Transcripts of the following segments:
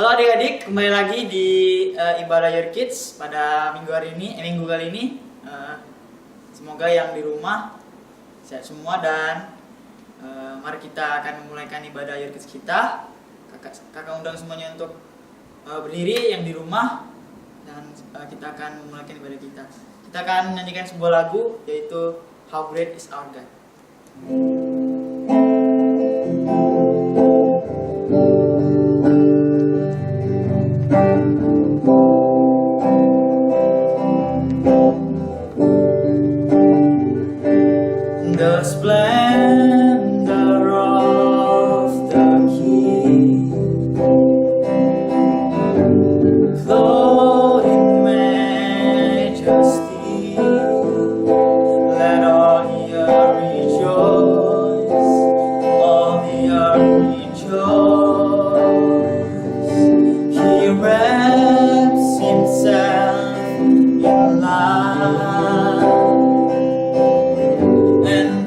Halo adik-adik, kembali lagi di Ibadah Your Kids pada minggu kali ini. Semoga yang di rumah sehat semua dan mari kita akan memulaikan ibadah Your Kids kita. Kakak undang semuanya untuk berdiri yang di rumah dan kita akan memulaikan ibadah kita. Kita akan menyanyikan sebuah lagu yaitu How Great Is Our God. The splendor of the King, clothed in majesty, let all the earth rejoice, all the earth rejoice. He wraps himself in light,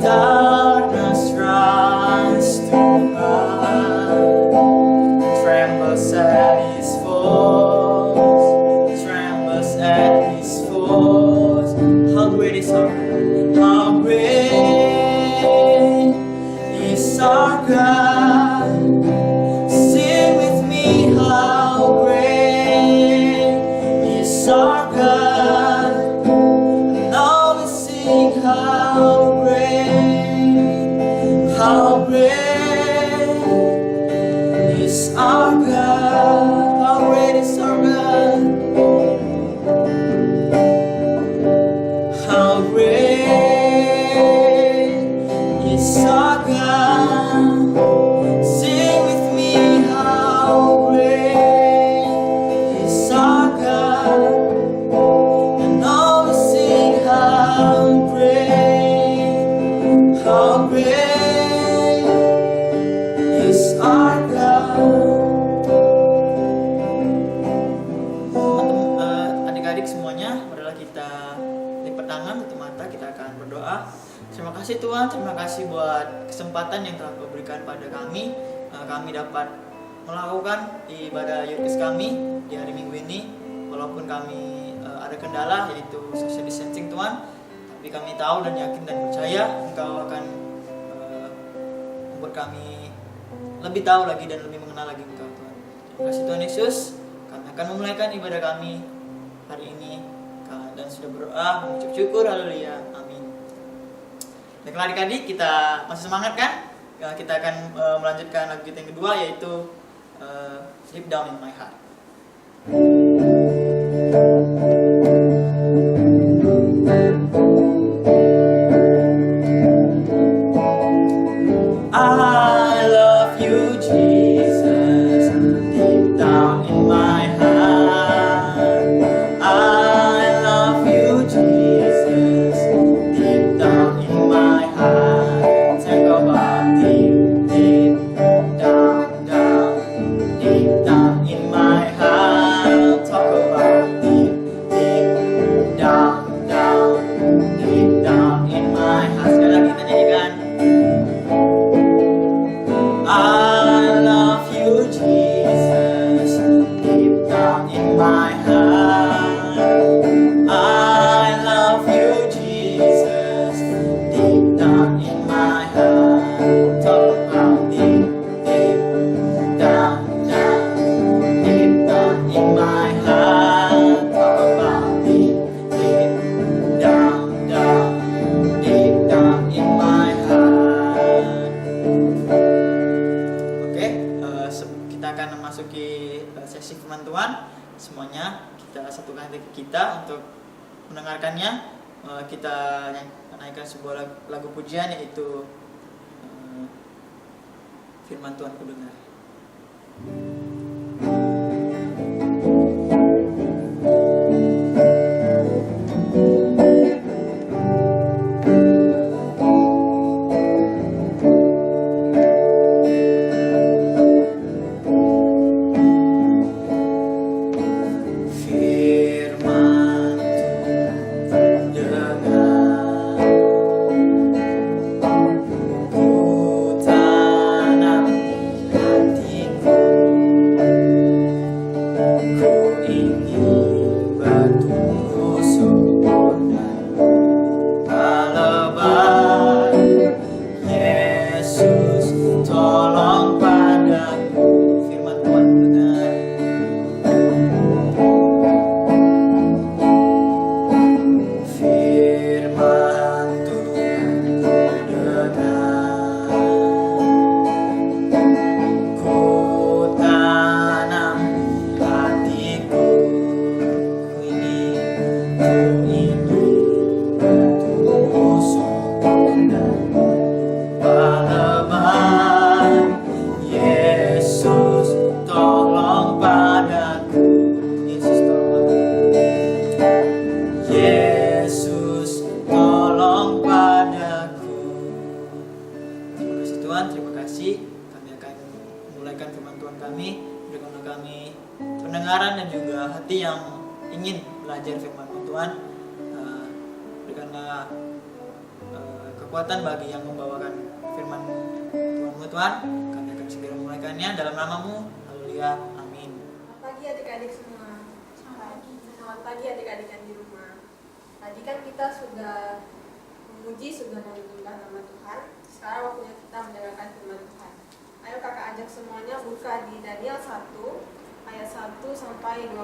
darkness runs to hide, trembles at his force, trembles at his force. How great is our God? How great is our God? Sing with me, how great is our God? And all we sing, how great is our God? How great is our God? How great is our God? Sing with me, how great is our God? And all we sing, how great, how great is our God. Adik-adik semuanya, marilah kita lipat tangan, tutup mata, kita akan berdoa. Terima kasih Tuhan, terima kasih buat kesempatan yang telah Kau berikan pada kami. Kami dapat melakukan ibadah Your Kids kami di hari Minggu ini. Walaupun kami ada kendala yaitu social distancing Tuhan, tapi kami tahu dan yakin dan percaya Engkau akan membuat kami lebih tahu lagi dan lebih mengenal lagi Engkau Tuhan. Terima kasih Tuhan Yesus. Kami akan memulaikan ibadah kami hari ini dan sudah berdoa mengucap syukur, haleluya, amin. Baiklah adik-adik, kita masih semangat kan? Kita akan melanjutkan lagu kita yang kedua yaitu Deep Down in My Heart. I love you, Jesus, deep down in my heart. I love you, Jesus, deep down in my heart. Talk about deep, deep down, down, deep down in my heart. Talk about deep, deep down, down, deep down in my heart. Sekali lagi kita nyanyikan. I love you, Jesus, deep down in my heart. I love you, Jesus, deep down in my heart. Talk about deep, deep down, down, deep down in my heart. Talk about deep, deep down, down, deep down in my heart. Kita akan memasuki sesi firman Tuhan. Semuanya kita satukan hati kita untuk mendengarkannya. Kita naikkan sebuah lagu pujian yaitu firman Tuhan ku dengar. Ku tanam di hatiku mendengarkan firman Tuhan kami. Berikanlah kami pendengaran dan juga hati yang ingin belajar firman Tuhan. Berikanlah kekuatan bagi yang membawakan firman Tuhan-Mu Tuhan. Kami akan segera memulaikannya dalam nama-Mu. Haleluya. Amin. Selamat pagi adik-adik semua. Selamat pagi adik-adik yang di rumah. Tadi kan kita sudah memuji, sudah menyembah nama Tuhan. Sekarang waktunya kita mendengarkan firman Tuhan. Ayo kakak ajak semuanya buka di Daniel 1 ayat 1 sampai 21.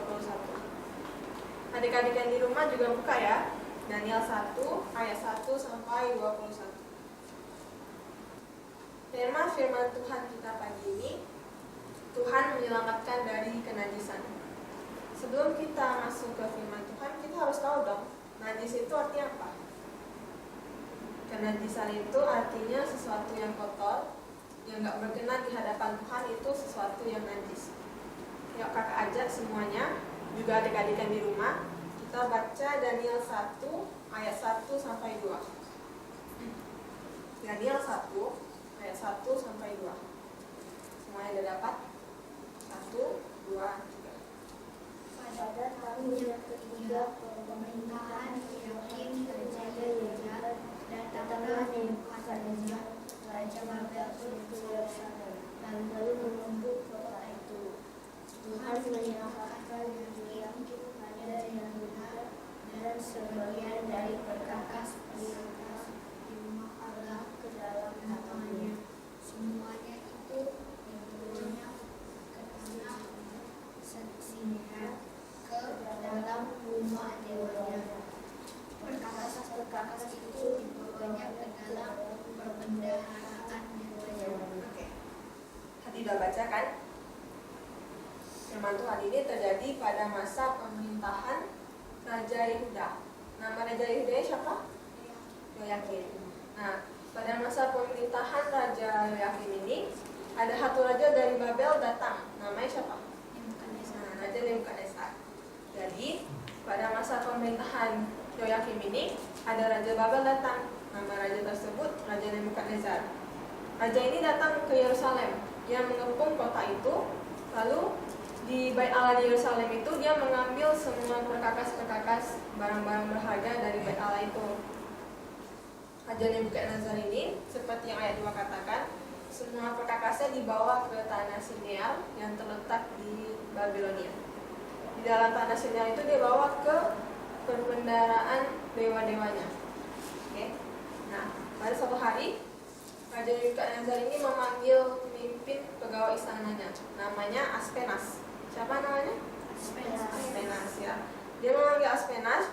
Adik-adik yang di rumah juga buka ya. Daniel 1 ayat 1 sampai 21. Tema firman Tuhan kita pagi ini, Tuhan menyelamatkan dari kenajisan. Sebelum kita masuk ke firman Tuhan, kita harus tahu dong, najis itu artinya apa? Kenajisan itu artinya sesuatu yang kotor, yang gak berkenan di hadapan Tuhan, itu sesuatu yang najis. Yuk kakak ajak semuanya, juga adik-adik yang di rumah, kita baca Daniel 1 ayat 1 sampai 2. Daniel 1 ayat 1 sampai 2. Semuanya udah dapat? 1, 2, 3. Pada tahun yang ketiga pemerintahan Yoyakim Raja Yehuda, datanglah Nebukadnezar Raja Babel ke Yerusalem, lalu menuntut kota itu. Tuhan menyerahkan Yoyakim Raja Yehuda dan sebagian dari perkakas perkakas di rumah Allah ke dalam tangannya. Semuanya itu dibawanya ke tanah Sinehar ke dalam rumah dewanya. Perkakas-perkakas itu dibawanya ke dalam perbendaharaan dewanya. Oke. Tadi udah baca kan? Firman Tuhan ini terjadi pada masa pemerintahan Raja Yehuda. Nama Raja Yehuda siapa? Yoyakim. Nah, pada masa pemerintahan Raja Yoyakim ini, ada satu raja dari Babel datang. Namanya siapa? Nah, Raja Nebukadnezar. Jadi, pada masa pemerintahan Yoyakim ini, ada Raja Babel datang. Nama raja tersebut Raja Nebukadnezar. Raja ini datang ke Yerusalem. Dia mengepung kota itu. Lalu di Bait Allah di Yerusalem itu dia mengambil semua perkakas-perkakas barang-barang berharga dari Bait Allah itu. Raja Nebukadnezar ini seperti yang ayat 2 katakan, semua perkakasnya dibawa ke tanah Sinear yang terletak di Babilonia. Di dalam tanah Sinear itu dia bawa ke perbendaharaan dewa-dewanya. Oke. Nah, pada suatu hari Raja Nebukadnezar ini memanggil pemimpin pegawai istananya, namanya Aspenas. Siapa namanya? Aspenas ya. Dia memanggil Aspenas.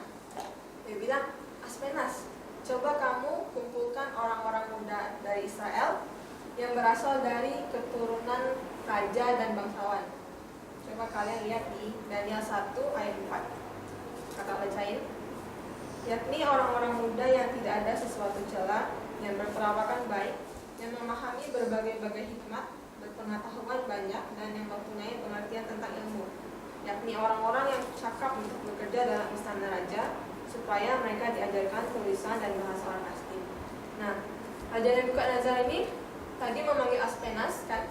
Dia bilang, Aspenas, coba kamu kumpulkan orang-orang muda dari Israel yang berasal dari keturunan raja dan bangsawan. Coba kalian lihat di Daniel 1 ayat 4. Kakak bacain. Yakni orang-orang muda yang tidak ada sesuatu cela, yang berperawakan baik, yang memahami berbagai-bagai hikmat, berpengetahuan banyak, dan yang mempunyai pengertian tentang ilmu, yakni orang-orang yang cakap untuk bekerja dalam istana raja, supaya mereka diajarkan tulisan dan bahasa orang asing. Nah, Raja Nebukadnezar ini tadi memanggil Aspenas kan?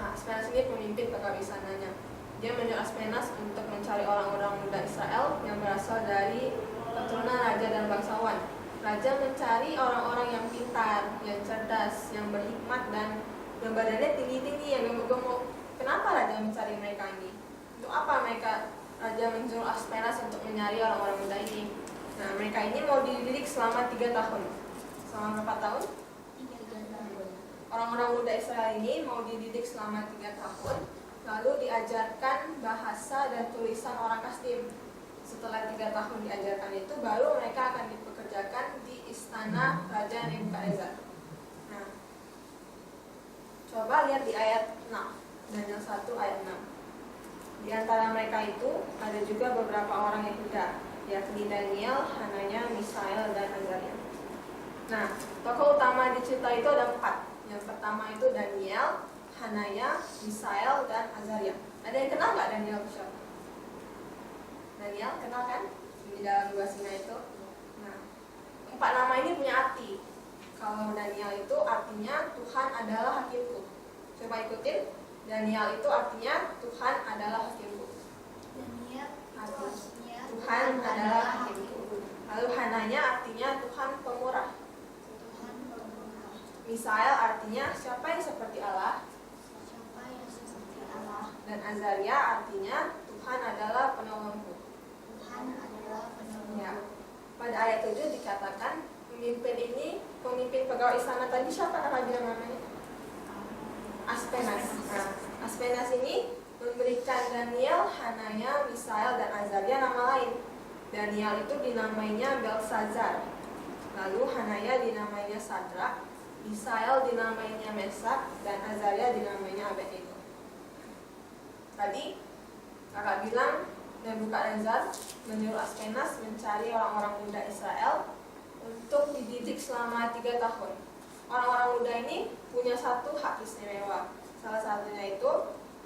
Nah, Aspenas ini pemimpin pegawai istananya. Dia menyuruh Aspenas untuk mencari orang-orang muda Israel yang berasal dari keturunan raja dan bangsawan. Raja mencari orang-orang yang pintar, yang cerdas, yang berhikmat, dan yang badannya tinggi-tinggi, yang gemuk-gemuk. Kenapa Raja mencari mereka ini? Untuk apa Raja menyuruh Aspenas untuk mencari orang-orang muda ini? Nah, mereka ini mau dididik selama 3 tahun. Selama berapa tahun? 3 tahun. Orang-orang muda Israel ini mau dididik selama 3 tahun, lalu diajarkan bahasa dan tulisan orang Kasdim. Setelah 3 tahun diajarkan itu, baru mereka akan dipekerjakan di istana Raja Nebukadnezar. Nah, coba lihat di ayat 6, Daniel 1 ayat 6. Di antara mereka itu ada juga beberapa orang Yehuda, yakni Daniel, Hananya, Misael, dan Azaria. Nah, tokoh utama di cerita itu ada 4. Yang pertama itu Daniel, Hananya, Misael, dan Azaria. Ada yang kenal nggak Daniel siapa? Daniel kenal kan? Di dalam dua singa itu. Nah, 4 nama ini punya arti. Kalau Daniel itu artinya Tuhan adalah hakimku. Coba ikutin. Daniel itu artinya Tuhan adalah hakimku. Daniel itu artinya Tuhan adalah hakimku. Lalu Hananya artinya Tuhan pemurah. Tuhan pemurah. Misael artinya siapa yang seperti Allah. Siapa yang seperti Allah. Dan Azaria artinya Tuhan adalah penolongku. Tuhan adalah penolong. Ya. Pada ayat 7 dikatakan pemimpin pegawai istana tadi siapa kakak bilang namanya? Aspenas. Nah, Aspenas ini memberikan Daniel, Hananya, Misael, dan Azaria nama lain. Daniel itu dinamainya Belsazar. Lalu Hananya dinamainya Sadrak, Misael dinamainya Mesak, dan Azaria dinamainya Abednego. Tadi kakak bilang Nebukadnezar menyuruh Aspenas mencari orang-orang muda Israel untuk dididik selama 3 tahun. Orang-orang muda ini punya satu hak istimewa. Salah satunya itu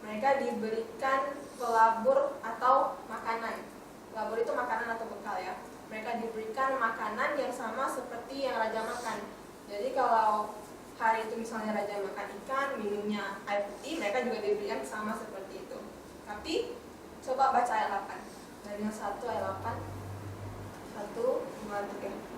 mereka diberikan pelabur atau makanan. Pelabur itu makanan atau bekal ya. Mereka diberikan makanan yang sama seperti yang raja makan. Jadi kalau hari itu misalnya raja makan ikan, minumnya air putih, mereka juga diberikan sama seperti itu. Tapi coba baca ayat 8. Daniel 1 ayat 8. 1, 2, 3.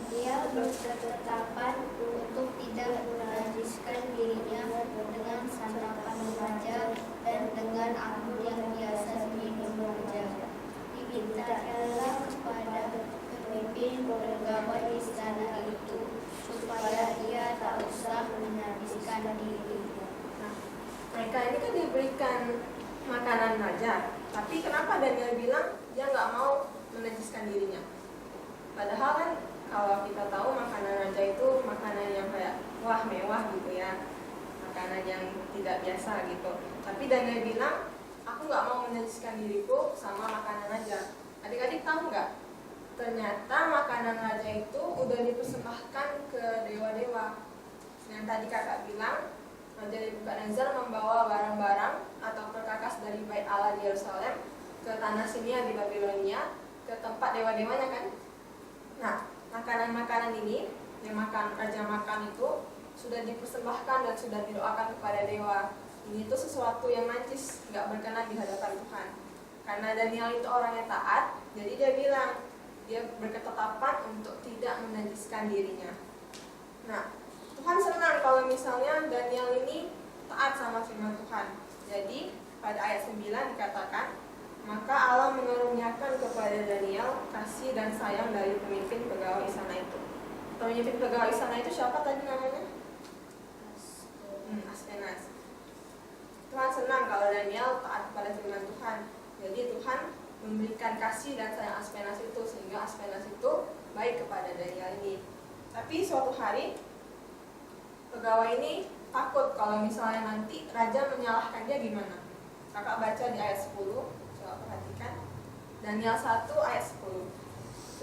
Dia berketetapan untuk tidak menajiskan dirinya dengan santapan raja dan dengan anggur yang biasa diminum raja. Dimintakanlah kepada pemimpin pegawai istana itu supaya ia tak usah menajiskan dirinya. Nah, mereka ini kan diberikan makanan raja, tapi kenapa Daniel bilang dia nggak mau menajiskan dirinya? Padahal kan kalau kita tahu makanan raja itu makanan yang kayak wah mewah gitu ya, makanan yang tidak biasa gitu. Tapi Daniel bilang aku nggak mau menajiskan diriku sama makanan raja. Adik-adik tahu nggak? Ternyata makanan raja itu udah dipersembahkan ke dewa-dewa. Yang tadi kakak bilang Raja Nebukadnezar membawa barang-barang atau perkakas dari bait Allah di Yerusalem ke tanah Sinia di Babilonia, ke tempat dewa-dewanya kan. Nah, makanan-makanan ini yang raja makan itu sudah dipersembahkan dan sudah didoakan kepada dewa. Ini tuh sesuatu yang najis, nggak berkenan di hadapan Tuhan. Karena Daniel itu orang yang taat, jadi dia bilang dia berketetapan untuk tidak menajiskan dirinya. Nah, Tuhan senang kalau misalnya Daniel ini taat sama firman Tuhan. Jadi pada ayat 9 dikatakan, maka Allah mengaruniakan kepada Daniel kasih dan sayang dari pemimpin pegawai istana itu. Pemimpin pegawai istana itu siapa tadi namanya? Aspenas. Tuhan senang kalau Daniel taat kepada firman Tuhan. Jadi Tuhan memberikan kasih dan sayang Aspenas itu sehingga Aspenas itu baik kepada Daniel ini. Tapi suatu hari pegawai ini takut kalau misalnya nanti raja menyalahkan dia gimana. Kakak baca di ayat 10. Perhatikan Daniel 1 ayat 10.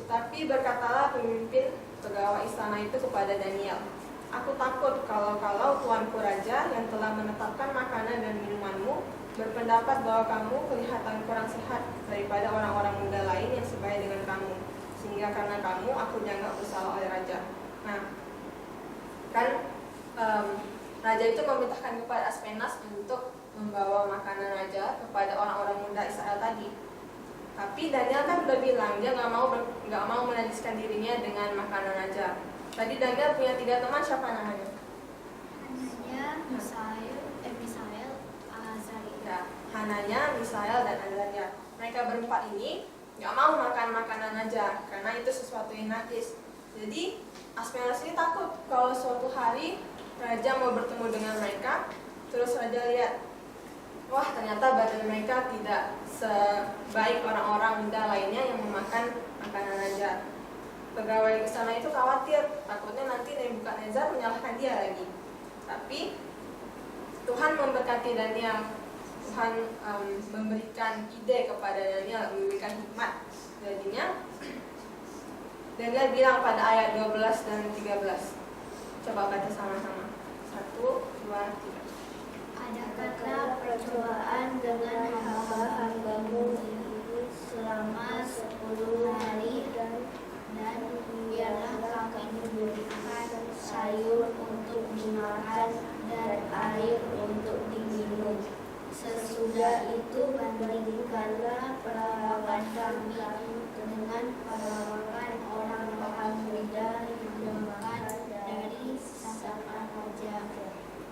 Tetapi berkatalah pemimpin pegawai istana itu kepada Daniel, aku takut kalau tuanku raja yang telah menetapkan makanan dan minumanmu berpendapat bahwa kamu kelihatan kurang sehat daripada orang-orang muda lain yang sebaya dengan kamu, sehingga karena kamu aku dianggap bersalah oleh raja. Nah, kan raja itu memerintahkan kepada Aspenas untuk membawa makanan raja kepada orang-orang muda Israel tadi. Tapi Daniel kan udah bilang dia nggak mau menajiskan dirinya dengan makanan raja. Tadi Daniel punya 3 teman, siapa namanya? Hananya, Misael, Azaria. Ya, Hananya, Misael, dan Azaria. Mereka berempat ini nggak mau makan makanan raja karena itu sesuatu yang najis. Jadi Aspenas ini takut kalau suatu hari raja mau bertemu dengan mereka, terus raja lihat, wah ternyata badan mereka tidak sebaik orang-orang muda lainnya yang memakan makanan raja. Pegawai istana itu khawatir, takutnya nanti Nebukadnezar menyalahkan dia lagi. Tapi Tuhan memberkati Daniel. Tuhan memberikan ide kepada Daniel, memberikan hikmat. Jadinya Daniel bilang pada ayat 12 dan 13. Coba baca sama-sama. 1, 2, 3. Adakanlah percobaan dengan hamba-hambamu ini selama 10 hari dan biarlah kamu diberikan sayur untuk dimakan dan air untuk diminum. Gantikanlah perawakan kami dengan perawakan orang-orang muda yang dekat dari sesama raja.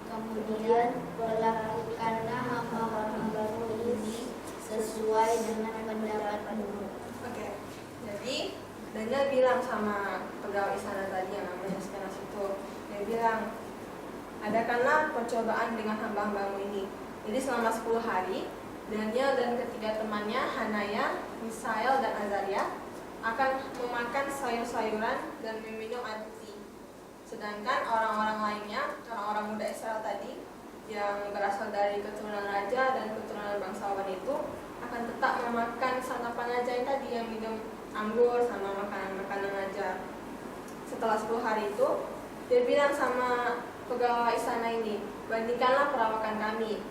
Kemudian perlakukanlah hamba-hambamu ini sesuai dengan pendapatmu. Oke, jadi Daniel bilang sama pegawai istana tadi yang namanya Askenas itu, dia bilang, adakanlah percobaan dengan hamba-hambamu ini. Jadi selama 10 hari, Daniel dan ketiga temannya, Hanaya, Misael, dan Azaria, akan memakan sayur-sayuran dan meminum air putih. Sedangkan orang-orang lainnya, orang-orang muda Israel tadi, yang berasal dari keturunan raja dan keturunan bangsawan itu, akan tetap memakan santapan raja yang tadi, yang minum anggur sama makanan-makanan raja. Setelah 10 hari itu, dia bilang sama pegawai istana ini, bandingkanlah perawakan kami.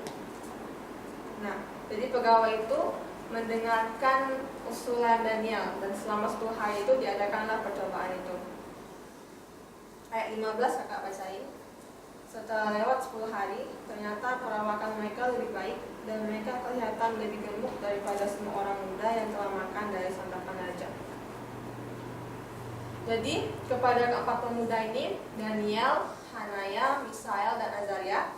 Nah, jadi pegawai itu mendengarkan usulan Daniel, dan selama 10 hari itu diadakanlah percobaan itu. Ayat 15 kakak bacain. Setelah lewat 10 hari, ternyata perawakan mereka lebih baik dan mereka kelihatan lebih gemuk daripada semua orang muda yang telah makan dari santapan raja. Jadi kepada keempat pemuda ini, Daniel, Hanaya, Misael, dan Azaria,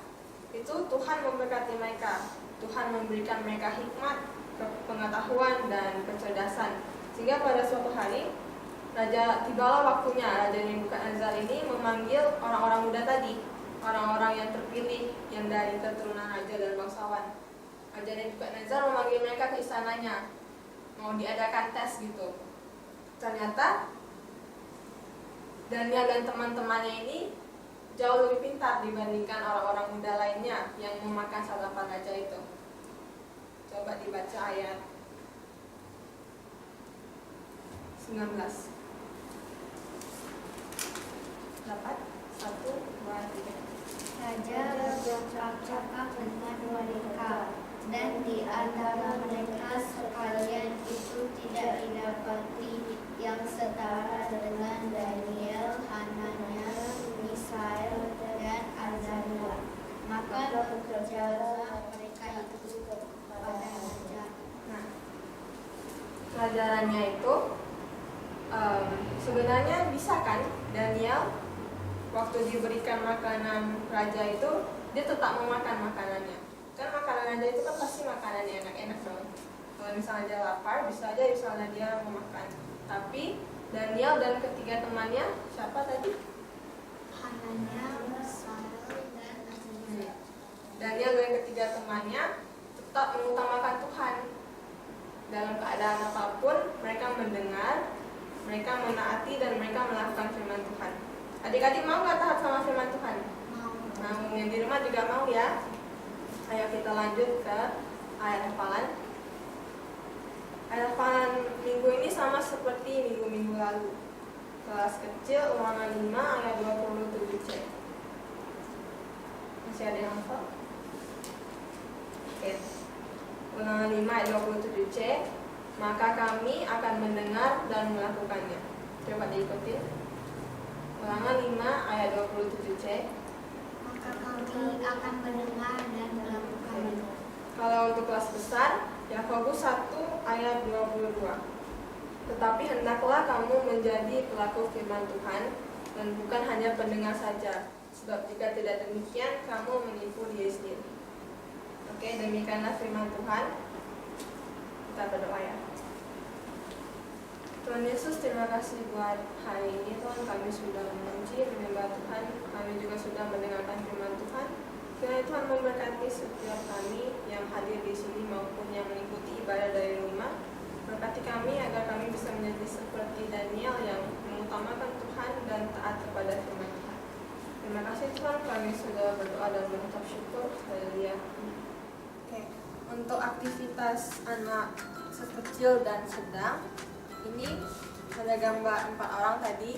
itu Tuhan memberkati mereka. Tuhan memberikan mereka hikmat, pengetahuan, dan kecerdasan. Sehingga pada suatu hari, tibalah waktunya Raja Nebukadnezar ini memanggil orang-orang muda tadi, orang-orang yang terpilih yang dari keturunan raja dan bangsawan. Raja Nebukadnezar memanggil mereka ke istananya, mau diadakan tes gitu. Ternyata Daniel dan teman-temannya ini jauh lebih pintar dibandingkan orang-orang muda lainnya yang memakan santapan raja itu. Coba dibaca ayat 19. Dapat? 1, 2, 3. Raja bercakap-cakap dengan mereka, dan di antara mereka sekalian itu tidak didapati yang setara dengan Daniel, Hananya, Misael, dan Azaria. Maka bekerjalah mereka itu kepada raja. Nah, pelajarannya itu sebenarnya bisa kan Daniel waktu diberikan makanan raja itu dia tetap memakan makanannya. Kan makanan raja itu kan pasti makanannya enak-enak dong. Kalau misalnya dia lapar, bisa aja misalnya dia memakan. Tapi Daniel dan ketiga temannya, siapa tadi? Hananya, Misael, dan Azaria. Daniel dan ketiga temannya tetap mengutamakan Tuhan. Dalam keadaan apapun, mereka mendengar, mereka menaati, dan mereka melakukan firman Tuhan. Adik-adik mau nggak taat sama firman Tuhan? Mau. Yang di rumah juga mau ya? Ayo kita lanjut ke ayat hafalan. Ayat hafalan minggu ini sama seperti minggu-minggu lalu. Kelas kecil ulangan 5 ayat 27C. Masih ada yang hafal? Oke. Ulangan 5 ayat 27C. Maka kami akan mendengar dan melakukannya. Coba diikutin. Ulangan 5 ayat 27C. Maka kami akan mendengar dan melakukannya. Kalau untuk kelas besar, Yakobus 1 ayat 22. Tetapi hendaklah kamu menjadi pelaku firman Tuhan dan bukan hanya pendengar saja, sebab jika tidak demikian kamu menipu diri sendiri. Oke, demikianlah firman Tuhan. Kita berdoa ya. Tuhan Yesus, terima kasih buat hari ini Tuhan, kami sudah memuji, menyembah Tuhan, kami juga sudah mendengarkan firman Tuhan. Kiranya Tuhan memberkati setiap kami yang hadir di sini maupun yang mengikuti ibadah dari rumah. Berkati kami agar kami bisa menjadi seperti Daniel yang mengutamakan Tuhan dan taat kepada firman Tuhan. Terima kasih Tuhan, kami sudah berdoa dan mengucap syukur. Haleluya. Oke, untuk aktivitas anak sekecil dan sedang, ini ada gambar 4 orang tadi.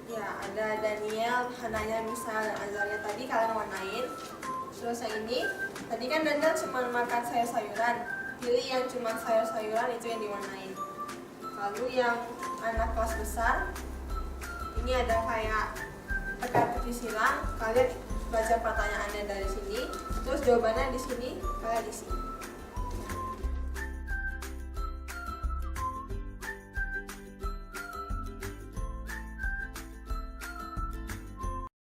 Ya, ada Daniel, Hananya, Misael, dan Azaria tadi kalian warnain. Terus yang ini, tadi kan Daniel cuma makan sayur-sayuran. Pilih yang cuma sayur-sayuran, itu yang diwarnain. Lalu yang anak kelas besar, ini ada kayak teka-teki silang. Kalian baca pertanyaannya dari sini, terus jawabannya di sini, kalian isi.